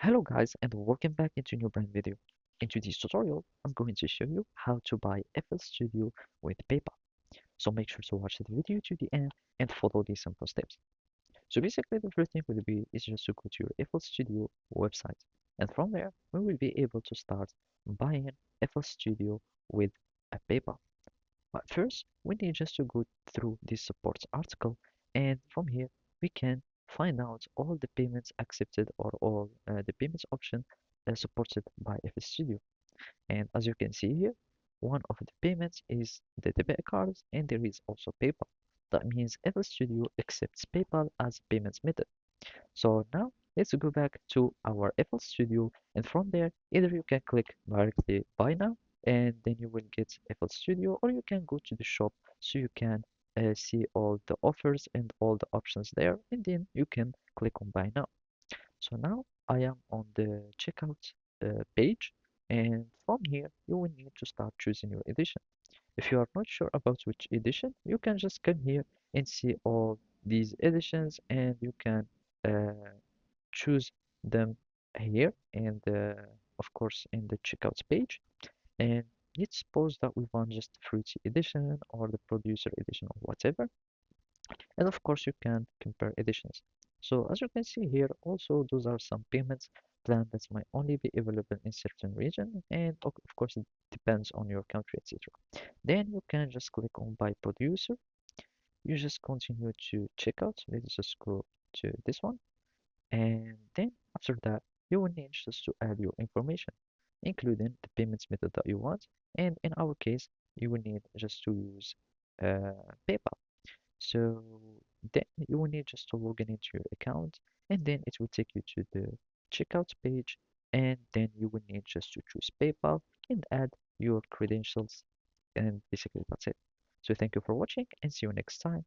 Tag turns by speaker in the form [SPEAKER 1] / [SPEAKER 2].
[SPEAKER 1] Hello guys and welcome back into a new brand video. In today's tutorial, I'm going to show you how to buy FL Studio with PayPal. So make sure to watch the video to the end and follow these simple steps. So basically the first thing will be is just to go to your FL Studio website. And from there, we will be able to start buying FL Studio with a PayPal. But first, we need just to go through this support article, and from here we can find out all the payments accepted or all the payments option supported by FS Studio. And as you can see here, one of the payments is the debit cards, and there is also PayPal. That means FS Studio accepts PayPal as payments method. So now let's go back to our FL Studio, and from there either you can click directly buy now and then you will get FL Studio, or you can go to the shop so you can see all the offers and all the options there, and then you can click on buy now. So now I am on the checkout page, and from here you will need to start choosing your edition. If you are not sure about which edition, you can just come here and see all these editions, and you can uh, choose them here, and of course in the checkout page. And let's suppose that we want just the fruity edition or the producer edition or whatever, and of course you can compare editions. So as you can see here, also those are some payments plan that might only be available in certain region, and of course it depends on your country, etc. Then you can just click on buy producer. You just continue to checkout. Let's just go to this one, and then after that you will need just to add your information, including the payments method that you want, and in our case you will need just to use PayPal. So then you will need just to log in into your account, and then it will take you to the checkout page, and then you will need just to choose PayPal and add your credentials, and basically that's it. So thank you for watching and see you next time.